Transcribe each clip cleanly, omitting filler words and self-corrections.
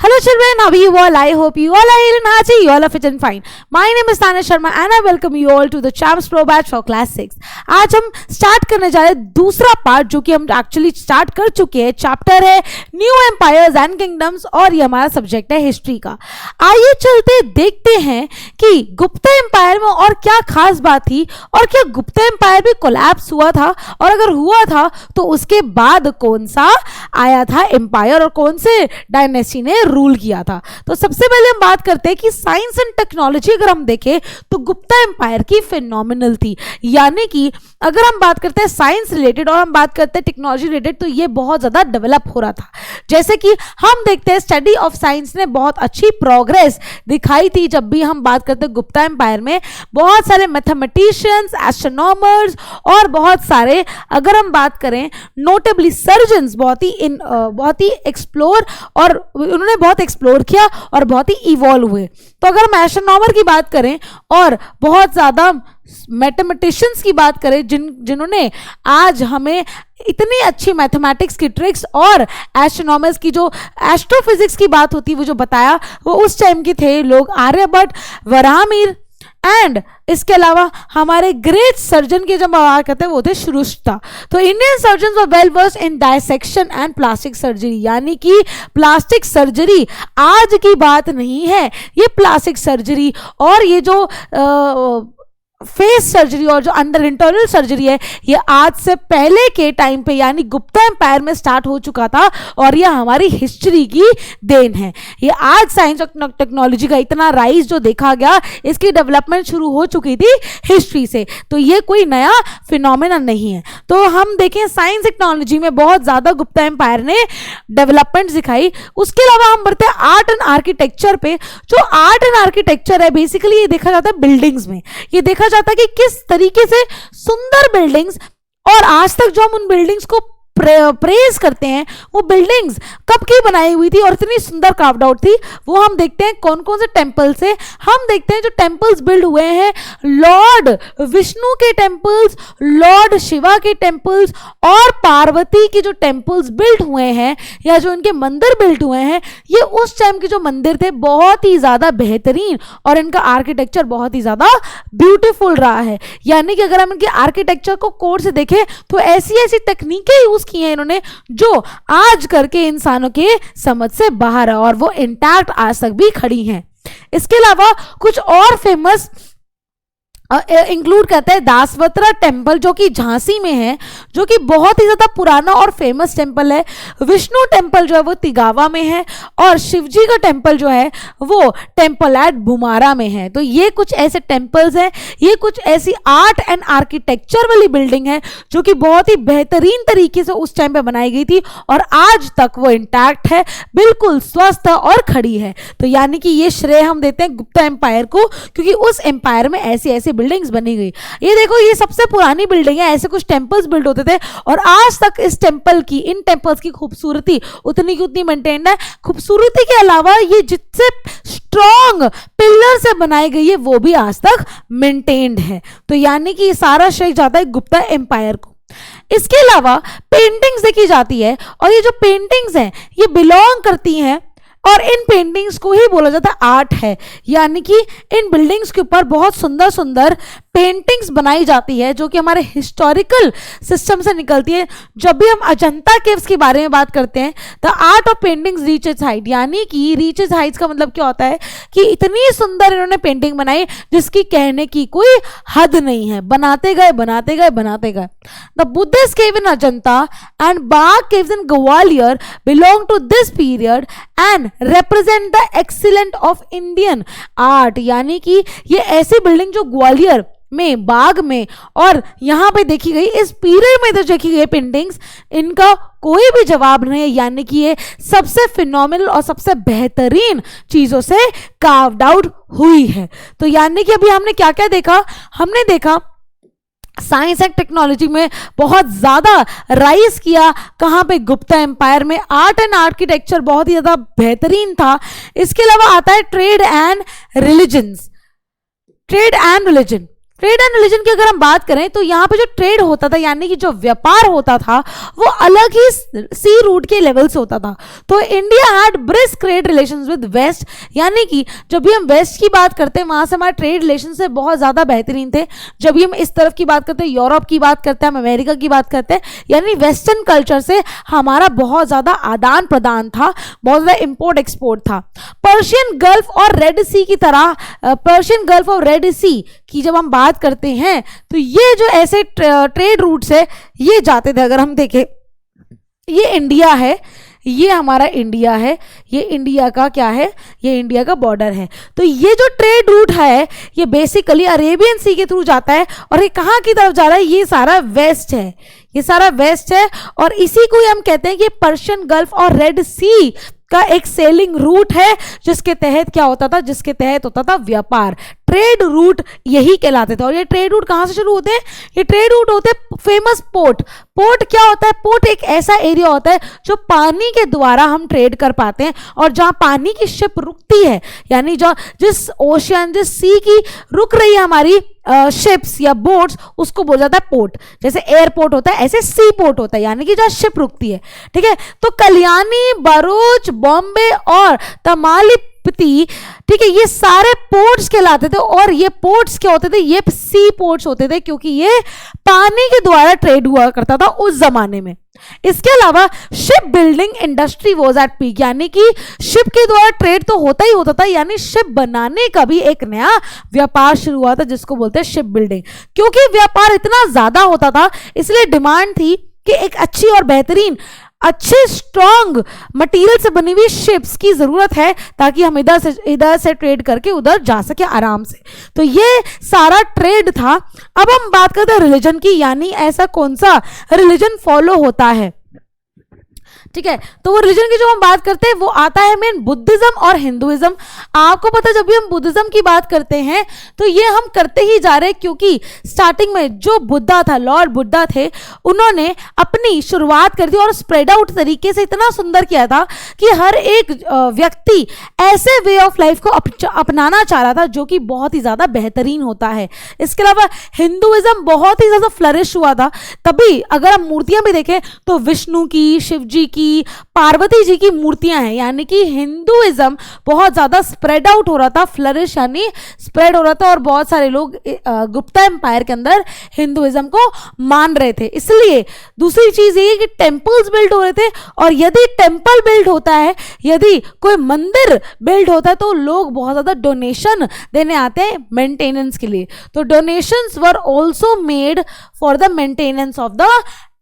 Hello children, how are you all? I hope you all are here and hearty, you all are fit and fine. My name is Tanish Sharma and I welcome you all to the Champs Pro Batch for Class 6. आज हम start करने जा रहे हैं दूसरा part जो कि हम एक्चुअली स्टार्ट कर चुके हैं. चैप्टर है न्यू एम्पायर्स एंड किंगडम्स और ये हमारा सब्जेक्ट है हिस्ट्री का. आइए चलते देखते हैं कि गुप्ता एम्पायर में और क्या खास बात थी और क्या गुप्ता एम्पायर भी कोलैप्स हुआ था, और अगर हुआ था तो उसके बाद कौन सा आया था एम्पायर और कौन से डायनेस्टी ने रूल किया था. तो सबसे पहले हम बात करते हैं कि साइंस एंड टेक्नोलॉजी अगर हम देखें तो गुप्ता एम्पायर की फिनोमिनल थी. यानी कि अगर हम बात करते हैं साइंस रिलेटेड और हम बात करते हैं टेक्नोलॉजी रिलेटेड तो ये बहुत ज्यादा डेवलप हो रहा था. जैसे कि हम देखते हैं स्टडी ऑफ साइंस ने बहुत अच्छी प्रोग्रेस दिखाई थी. जब भी हम बात करते हैं गुप्ता एम्पायर में बहुत सारे मैथमेटिशियंस, एस्ट्रोनॉमर्स और बहुत सारे, अगर हम बात करें नोटेबली सर्जन्स, बहुत ही एक्सप्लोर और उन्होंने बहुत एक्सप्लोर किया और बहुत ही इवॉल्व हुए. तो अगर हम एस्ट्रोनॉमर की बात करें और बहुत ज़्यादा मैथमेटिशियंस की बात करें जिन्होंने आज हमें इतनी अच्छी मैथमेटिक्स की ट्रिक्स और एस्ट्रोनॉमर्स की जो एस्ट्रोफिजिक्स की बात होती है वो जो बताया, वो उस टाइम के थे लोग आर्यभट्ट, वराहमिहिर एंड इसके अलावा हमारे ग्रेट सर्जन के जब बात करते हैं वो थे श्रुष्टा. तो Indian surgeon were well versed in dissection and plastic surgery. यानी कि प्लास्टिक सर्जरी आज की बात नहीं है, ये प्लास्टिक सर्जरी और ये जो फेस सर्जरी और जो अंडर इंटरनल सर्जरी है ये आज से पहले के टाइम पे यानी गुप्ता एम्पायर में स्टार्ट हो चुका था और यह हमारी हिस्ट्री की देन है. ये आज साइंस और टेक्नोलॉजी का इतना राइज जो देखा गया, इसकी डेवलपमेंट शुरू हो चुकी थी हिस्ट्री से. तो ये कोई नया फिनोमेना नहीं है. तो हम देखें साइंस टेक्नोलॉजी में बहुत ज़्यादा गुप्ता एम्पायर ने डेवलपमेंट दिखाई. उसके अलावा हम बढ़ते हैं आर्ट एंड आर्किटेक्चर पे. जो आर्ट एंड आर्किटेक्चर है बेसिकली ये देखा जाता है बिल्डिंग्स में. ये देखा जाता कि किस तरीके से सुंदर बिल्डिंग्स, और आज तक जो हम उन बिल्डिंग्स को प्रेज करते हैं वो बिल्डिंग्स कब की बनाई हुई थी और इतनी सुंदर कार्व्ड आउट थी, वो हम देखते हैं कौन कौन से टेम्पल से. हम देखते हैं जो टेम्पल्स बिल्ड हुए हैं, लॉर्ड विष्णु के टेम्पल्स, लॉर्ड शिवा के टेम्पल्स और पार्वती के जो टेम्पल्स बिल्ड हुए हैं या जो इनके मंदिर बिल्ड हुए हैं, ये उस टाइम के जो मंदिर थे बहुत ही ज़्यादा बेहतरीन और इनका आर्किटेक्चर बहुत ही ज़्यादा ब्यूटीफुल रहा है. यानी कि अगर हम इनके आर्किटेक्चर को कोड से देखें तो ऐसी ऐसी तकनीकें यूज की हैं इन्होंने जो आज करके इंसानों के समझ से बाहर है और वो इंटैक्ट आज तक भी खड़ी हैं. इसके अलावा कुछ और फेमस इंक्लूड करते हैं दासवत्रा टेम्पल जो कि झांसी में है, जो कि बहुत ही ज़्यादा पुराना और फेमस टेम्पल है. विष्णु टेम्पल जो है वो तिगावा में है और शिवजी का टेम्पल जो है वो टेम्पल एट भुमारा में है. तो ये कुछ ऐसे टेम्पल्स हैं, ये कुछ ऐसी आर्ट एंड आर्किटेक्चर वाली बिल्डिंग है जो कि बहुत ही बेहतरीन तरीके से उस टाइम पे बनाई गई थी और आज तक वो इंटैक्ट है, बिल्कुल स्वस्थ और खड़ी है. तो यानी कि ये श्रेय हम देते हैं गुप्ता एम्पायर को, क्योंकि उस एम्पायर में ऐसी ऐसी बिल्डिंग्स बनी गई. ये देखो ये सबसे पुरानी बिल्डिंग है, ऐसे कुछ टेंपल्स बिल्ड होते थे और आज तक इन टेंपल्स की खूबसूरती उतनी की उतनी मेंटेन्ड है. खूबसूरती के अलावा ये जितने स्ट्रॉन्ग पिलर से बनाई गई है वो भी आज तक मेंटेन्ड है. तो यानी कि ये सारा श्रेय जाता है गुप्ता एम्पायर को. इसके अलावा पेंटिंग्स देखी जाती है और ये जो पेंटिंग्स हैं ये बिलोंग करती हैं और इन पेंटिंग्स को ही बोला जाता है आर्ट है. यानी कि इन बिल्डिंग्स के ऊपर बहुत सुंदर सुंदर पेंटिंग्स बनाई जाती है जो कि हमारे हिस्टोरिकल सिस्टम से निकलती है. जब भी हम अजंता केव्स के बारे में बात करते हैं the art of paintings reaches height, यानी कि रीचेस हाइट्स का मतलब क्या होता है कि इतनी सुंदर इन्होंने पेंटिंग बनाई जिसकी कहने की कोई हद नहीं है. बनाते गए बनाते गए बनाते गए. The Buddhist cave in Ajanta and Bagh caves in Gwalior belong to this period and represent the excellence of Indian art. यानी कि ये ऐसी बिल्डिंग जो ग्वालियर में, बाग में और यहाँ पे देखी गई, इस पीरियड में जो देखी गई पेंटिंग्स, इनका कोई भी जवाब नहीं है. यानी कि ये सबसे फिनोमिनल और सबसे बेहतरीन चीज़ों से कार्व्ड आउट हुई है. तो यानी कि अभी हमने क्या क्या देखा, हमने देखा साइंस एंड टेक्नोलॉजी में बहुत ज़्यादा राइज किया. कहाँ पे? गुप्ता एम्पायर में. आर्ट एंड आर्किटेक्चर बहुत ही ज़्यादा बेहतरीन था. इसके अलावा आता है trade and religion. Trade and religion की अगर हम बात करें तो यहाँ पे जो ट्रेड होता था यानी कि जो व्यापार होता था वो अलग ही सी रूट के लेवल से होता था। तो India had brisk trade relations with west, यानी कि जब भी हम वेस्ट की बात करते हैं वहां से हमारे ट्रेड रिलेशन से बहुत ज्यादा बेहतरीन थे। जब भी हम इस तरफ की बात करते हैं, यूरोप की बात करते हैं, हम अमेरिका की बात करते हैं, यानी वेस्टर्न कल्चर से हमारा बहुत ज्यादा आदान प्रदान था, बहुत ज्यादा इंपोर्ट एक्सपोर्ट था। पर्शियन गल्फ और रेड सी की तरह, पर्शियन गल्फ और रेड सी की जब हम बात करते हैं तो ये जो ऐसे ट्रेड रूट्स है ये जाते थे। अगर हम देखें ये इंडिया है, ये हमारा इंडिया है, ये इंडिया का क्या है, ये इंडिया का बॉर्डर है। तो ये जो ट्रेड रूट है ये बेसिकली अरेबियन सी के थ्रू जाता है और ये कहाँ की तरफ जा रहा है, ये सारा वेस्ट है, ये सारा वेस्ट है। और इसी को हम कहते हैं कि पर्शियन गल्फ और रेड सी का एक सेलिंग रूट है जिसके तहत क्या होता था, जिसके तहत होता था व्यापार। ट्रेड रूट यही कहलाते थे। और ये ट्रेड रूट कहाँ से शुरू होते हैं, ये ट्रेड रूट होते हैं फेमस पोर्ट। पोर्ट क्या होता है, पोर्ट एक ऐसा एरिया होता है जो पानी के द्वारा हम ट्रेड कर पाते हैं और जहाँ पानी की शिप रुकती है, यानी जो जिस ओशियन जिस सी की रुक रही है हमारी शिप्स या बोट्स, उसको बोला जाता है पोर्ट। जैसे एयरपोर्ट होता है ऐसे सी पोर्ट होता है, यानी कि जहाँ शिप रुकती है। ठीक है, तो कल्याणी, भरूच, बॉम्बे और तमालिपति, ठीक है, ये सारे पोर्ट्स कहलाते थे। और ये पोर्ट्स क्या होते थे, ये सी पोर्ट्स होते थे क्योंकि ये पानी के द्वारा ट्रेड हुआ करता था उस जमाने में। इसके अलावा ship building industry was at peak, यानी कि शिप के द्वारा ट्रेड तो होता ही होता था, यानी शिप बनाने का भी एक नया व्यापार शुरू हुआ था जिसको बोलते हैं शिप बिल्डिंग। क्योंकि व्यापार इतना ज्यादा होता था इसलिए डिमांड थी कि एक अच्छी और बेहतरीन, अच्छे स्ट्रॉन्ग मटेरियल से बनी हुई शिप्स की जरूरत है ताकि हम इधर से ट्रेड करके उधर जा सके आराम से। तो ये सारा ट्रेड था। अब हम बात करते हैं रिलीजन की, यानी ऐसा कौन सा रिलीजन फॉलो होता है। ठीक है, तो वो रिलीजन की जो हम बात करते हैं वो आता है मेन बुद्धिज्म और हिंदुइज्म। आपको पता है जब भी हम बुद्धिज्म की बात करते हैं तो ये हम करते ही जा रहे हैं क्योंकि स्टार्टिंग में जो बुद्धा था, लॉर्ड बुद्धा थे, उन्होंने अपनी शुरुआत कर दी और स्प्रेड आउट तरीके से इतना सुंदर किया था कि हर एक व्यक्ति ऐसे वे ऑफ लाइफ को अपनाना चाह रहा था जो कि बहुत ही ज्यादा बेहतरीन होता है। इसके अलावा हिंदुइज्म बहुत ही ज्यादा फ्लरिश हुआ था। तभी अगर हम मूर्तियां भी देखें तो विष्णु की, शिव जी की, पार्वती जी की मूर्तियां हैं, यानी कि हिंदुइज्म बहुत ज्यादा स्प्रेड आउट हो रहा था, फ्लरिश यानी स्प्रेड हो रहा था और बहुत सारे लोग गुप्ता एम्पायर के अंदर हिंदुइज्म को मान रहे थे। इसलिए दूसरी चीज ये कि टेम्पल्स बिल्ड हो रहे थे और यदि टेम्पल बिल्ड होता है, यदि कोई मंदिर बिल्ड होता है तो लोग बहुत ज्यादा डोनेशन देने आते हैं मेंटेनेंस के लिए। तो donations were also made for the maintenance of the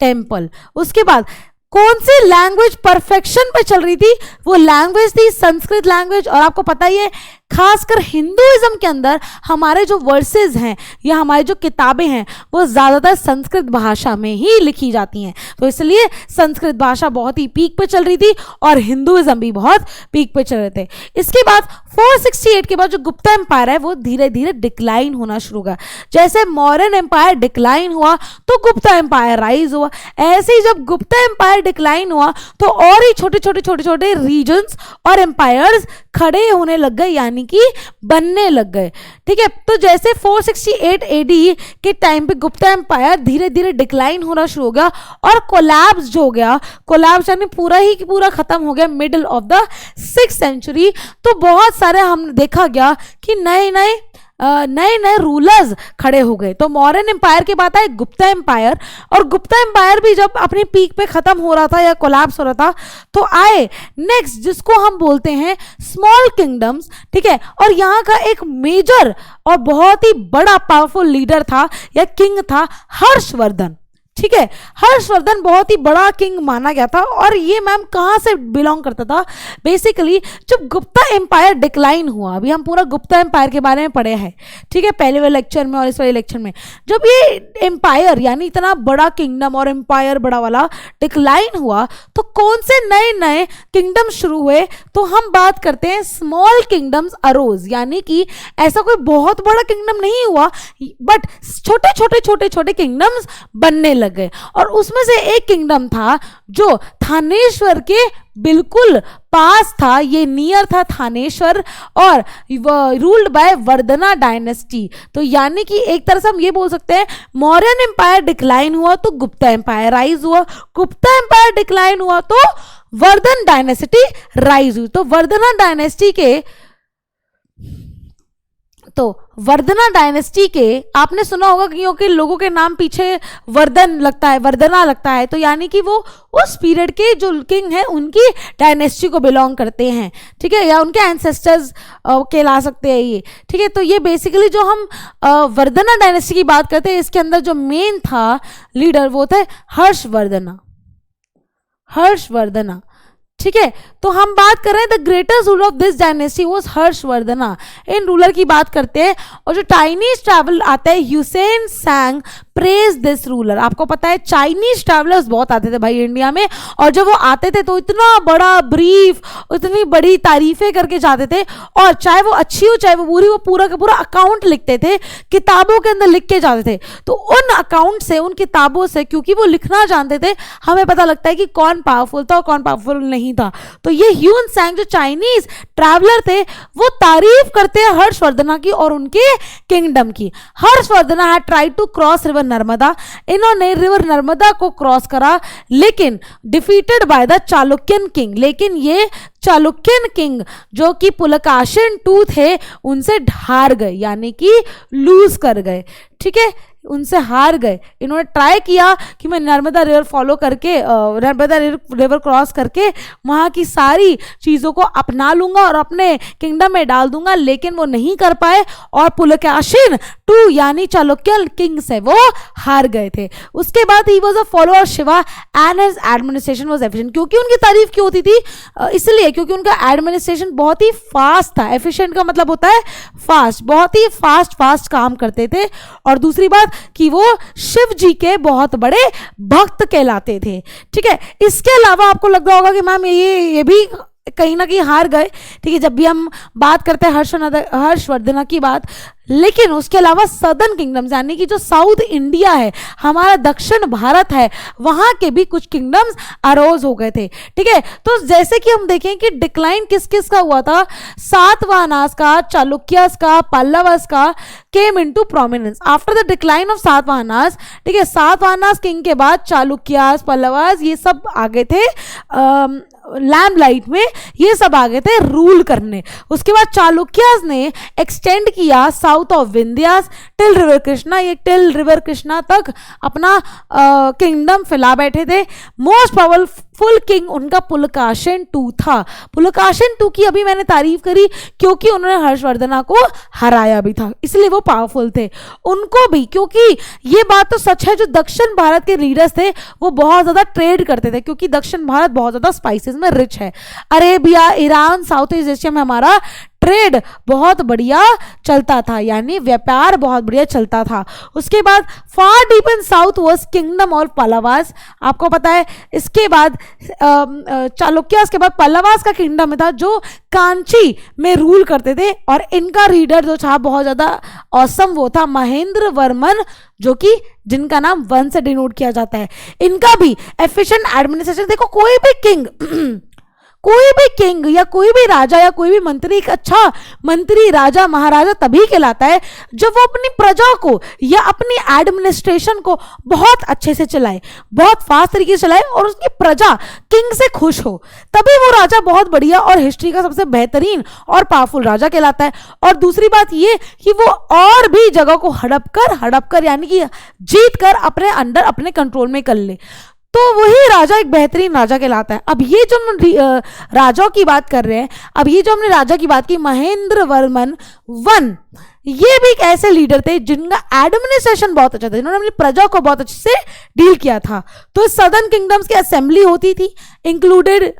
temple. उसके बाद कौन सी लैंग्वेज परफेक्शन पे चल रही थी, वो लैंग्वेज थी संस्कृत लैंग्वेज। और आपको पता ही है खासकर हिंदुइज्म के अंदर हमारे जो वर्सेस हैं या हमारी जो किताबें हैं वो ज़्यादातर संस्कृत भाषा में ही लिखी जाती हैं। तो इसलिए संस्कृत भाषा बहुत ही पीक पे चल रही थी और हिंदुइज्म भी बहुत पीक पे चल रहे थे। इसके बाद 468 के बाद जो गुप्ता एम्पायर है वो धीरे धीरे डिक्लाइन होना शुरू हुआ। जैसे मौर्यन एम्पायर डिक्लाइन हुआ तो गुप्ता एम्पायर राइज हुआ। ऐसे ही जब गुप्ता एम्पायर डिक्लाइन हुआ तो और ही छोटे छोटे छोटे छोटे रीजन्स और एम्पायर्स खड़े होने लग गए, यानी कि बनने लग गए। ठीक है, तो जैसे 468 एडी के टाइम पे गुप्ता एम्पायर धीरे धीरे डिक्लाइन होना शुरू हो गया और कोलैप्स जो हो गया, कोलैप्स यानी पूरा ही पूरा खत्म हो गया middle of the 6th century. तो बहुत सारे हम देखा गया कि नए नए रूलर्स खड़े हो गए। तो मौर्यन एम्पायर के बाद आए गुप्ता एम्पायर और गुप्ता एम्पायर भी जब अपनी पीक पे खत्म हो रहा था या कोलैप्स हो रहा था तो आए नेक्स्ट जिसको हम बोलते हैं स्मॉल किंगडम्स। ठीक है, और यहाँ का एक मेजर और बहुत ही बड़ा पावरफुल लीडर था या किंग था हर्षवर्धन। ठीक है, हर्षवर्धन बहुत ही बड़ा किंग माना गया था और ये मैम कहाँ से बिलोंग करता था, बेसिकली जब गुप्ता एम्पायर डिक्लाइन हुआ। अभी हम पूरा गुप्ता एम्पायर के बारे में पढ़े हैं, ठीक है, पहले वाले लेक्चर में और इस वाले लेक्चर में। जब ये एम्पायर यानी इतना बड़ा किंगडम और एम्पायर बड़ा वाला डिक्लाइन हुआ तो कौन से नए नए किंगडम शुरू हुए, तो हम बात करते हैं स्मॉल किंगडम्स अरोज, यानी कि ऐसा कोई बहुत बड़ा किंगडम नहीं हुआ बट छोटे छोटे छोटे छोटे किंगडम्स बनने लगे। और उसमें से एक किंगडम था जो थानेश्वर के बिल्कुल पास था, ये नियर था थानेश्वर और रूल्ड बाय वर्धना डायनेस्टी। तो यानी कि एक तरह से हम ये बोल सकते हैं मौर्यन एम्पायर डिक्लाइन हुआ तो गुप्ता एम्पायर राइज हुआ, गुप्ता एम्पायर डिक्लाइन हुआ तो वर्धन डायनेस्टी राइज हुई। तो वर्धना डायनेस्टी के आपने सुना होगा क्योंकि लोगों के नाम पीछे वर्धन लगता है, वर्धना लगता है, तो यानी कि वो उस पीरियड के जो किंग हैं उनकी डायनेस्टी को बिलोंग करते हैं, ठीक है, या उनके एंसेस्टर्स कहला सकते हैं ये, ठीक है। तो ये बेसिकली जो हम वर्धना डायनेस्टी की बात करते हैं इसके अंदर जो मेन था लीडर वो थे हर्षवर्धना, ठीक है। तो हम बात कर रहे हैं the greatest ruler of this dynasty was Harshavardhana. In ruler की बात करते हैं और जो चाइनीज ट्रैवल आता है ह्यूसेन सांग प्रेज दिस रूलर। आपको पता है चाइनीज ट्रैवलर्स बहुत आते थे भाई इंडिया में, और जब वो आते थे तो इतना बड़ा ब्रीफ, इतनी बड़ी तारीफें करके जाते थे, और चाहे वो अच्छी हो चाहे वो बुरी, वो पूरा का पूरा अकाउंट लिखते थे, किताबों के अंदर लिख के जाते थे। तो उन अकाउंट से, उन किताबों से, क्योंकि वो लिखना जानते थे, हमें पता लगता है कि कौन पावरफुल था और कौन पावरफुल नहीं था। तो ये ह्यून सांग जो चाइनीज ट्रैवलर थे वो तारीफ करते हैं हर्षवर्धना की और उनके किंगडम की। Harshavardhana had tried to cross river Narmada, इन्होंने रिवर नर्मदा को क्रॉस करा लेकिन defeated by the Chalukyan king, लेकिन ये चालुक्यन किंग जो कि पुलकाशिन II थे उनसे हार गए, यानी कि लूज कर गए, ठीक है, उनसे हार गए। इन्होंने ट्राई किया कि मैं नर्मदा रिवर फॉलो करके, नर्मदा रिवर क्रॉस करके वहाँ की सारी चीज़ों को अपना लूंगा और अपने किंगडम में डाल दूंगा, लेकिन वो नहीं कर पाए और पुलकाशिन II यानी चालुक्यन किंग से वो हार गए थे। उसके बाद he was a follower Shiva and his administration was efficient. क्योंकि उनकी तारीफ क्यों होती थी? इसलिए क्योंकि उनका एडमिनिस्ट्रेशन बहुत ही फास्ट था। एफिशिएंट का मतलब होता है फास्ट, बहुत ही फास्ट काम करते थे। और दूसरी बात कि वो शिव जी के बहुत बड़े भक्त कहलाते थे, ठीक है। इसके अलावा आपको लग रहा होगा कि मैम ये भी कहीं ना कहीं हार गए, ठीक है, जब भी हम बात करते हैं हर्षवर्धना की बात, लेकिन उसके अलावा सदर्न किंगडम्स यानी कि जो साउथ इंडिया है, हमारा दक्षिण भारत है, वहां के भी कुछ किंगडम्स अरोज हो गए थे, ठीक है। तो जैसे कि हम देखें कि डिक्लाइन किस किस का हुआ था, सातवाहनास का, चालुक्यस का, पल्लवस का came into prominence after the decline of Satavahanas, ठीक है। सातवाहनास किंग के बाद चालुक्यस, पल्लवस ये सब आगे थे लैम्बलाइट में, ये सब आगे थे रूल करने। उसके बाद चालुक्यस ने एक्सटेंड किया south of Vindhyas till river Krishna, ये टिल रिवर कृष्णा तक अपना किंगडम फैला बैठे थे। मोस्ट पावरफुल किंग उनका पुलकाशिन II था। पुलकाशिन II की अभी मैंने तारीफ करी क्योंकि उन्होंने हर्षवर्धना को हराया भी था, इसलिए वो पावरफुल थे। उनको भी, क्योंकि ये बात तो सच है, जो दक्षिण भारत के लीडर्स थे वो बहुत ज्यादा ट्रेड करते थे, क्योंकि दक्षिण भारत बहुत ज्यादा स्पाइसेस में रिच है। Arabia, Iran, south east Asia में हमारा ट्रेड बहुत बढ़िया चलता था, यानी व्यापार बहुत बढ़िया चलता था। उसके बाद far deep in south was kingdom of Pallavas. आपको पता है इसके बाद चालुक्यस के बाद पल्लवास का किंगडम था जो कांची में रूल करते थे, और इनका रीडर जो था बहुत ज्यादा औसम, वो था महेंद्र वर्मन, जो कि जिनका नाम 1 से डिनोट किया जाता है। इनका भी एफिशिएंट एडमिनिस्ट्रेशन, देखो कोई भी किंग या कोई भी राजा या कोई भी मंत्री एक अच्छा मंत्री, राजा, महाराजा तभी कहलाता है जब वो अपनी प्रजा को या अपनी एडमिनिस्ट्रेशन को बहुत अच्छे से चलाए, बहुत फास्ट तरीके से चलाए और उसकी प्रजा किंग से खुश हो, तभी वो राजा बहुत बढ़िया और हिस्ट्री का सबसे बेहतरीन और पावरफुल राजा कहलाता है। और दूसरी बात ये कि वो और भी जगह को हड़प कर यानी कि जीत कर अपने अंडर, अपने कंट्रोल में कर ले, तो वही राजा एक बेहतरीन राजा कहलाता है। अब ये जो हम राजाओं की बात कर रहे हैं, अब ये जो हमने राजा की बात की महेंद्र वर्मन 1, ये भी एक ऐसे लीडर थे जिनका एडमिनिस्ट्रेशन बहुत अच्छा था, जिन्होंने अपनी प्रजा को बहुत अच्छे से डील किया था। तो सदर्न किंगडम्स की असेंबली होती थी, इंक्लूडेड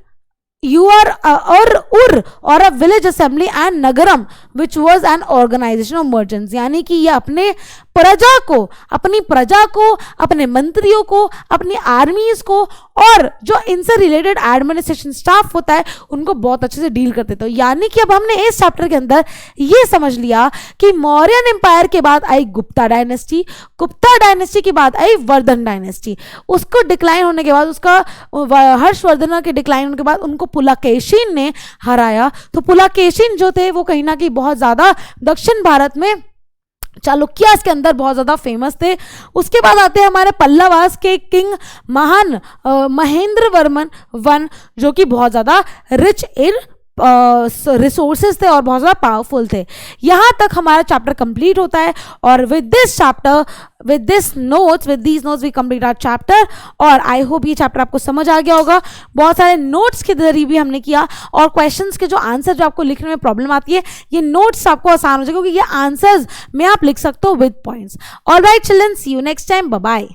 और पुर और a village assembly and nagaram which was an organisation of merchants. यानी कि ये अपने प्रजा को, अपनी प्रजा को, अपने मंत्रियों को, अपनी आर्मीज को और जो इनसे रिलेटेड एडमिनिस्ट्रेशन स्टाफ होता है उनको बहुत अच्छे से डील करते थे। यानी कि अब हमने इस चैप्टर के अंदर ये समझ लिया कि मौर्यन एम्पायर के बाद आई गुप्ता डायनेस्टी, गुप्ता डायनेस्टी के बाद आई वर्धन डायनेस्टी, उसको डिक्लाइन होने के बाद, उसका हर्षवर्धन के डिक्लाइन होने के बाद उनको पुलकेशिन ने हराया। तो पुलकेशिन जो थे वो कहीं ना कहीं बहुत ज्यादा दक्षिण भारत में चालुक्यास के अंदर बहुत ज्यादा फेमस थे। उसके बाद आते हैं हमारे पल्लवास के किंग महान महेंद्र वर्मन वन, जो कि बहुत ज्यादा रिच इन रिसोर्सेज थे और बहुत ज़्यादा पावरफुल थे। यहाँ तक हमारा चैप्टर कंप्लीट होता है और with this chapter, with this notes, with these notes we complete our chapter. और आई होप ये चैप्टर आपको समझ आ गया होगा। बहुत सारे नोट्स के जरिए भी हमने किया और क्वेश्चंस के जो आंसर जो आपको लिखने में प्रॉब्लम आती है, ये नोट्स आपको आसान हो जाएगा क्योंकि ये आंसर्स में आप लिख सकते हो with points. Alright children, see you next time, bye bye.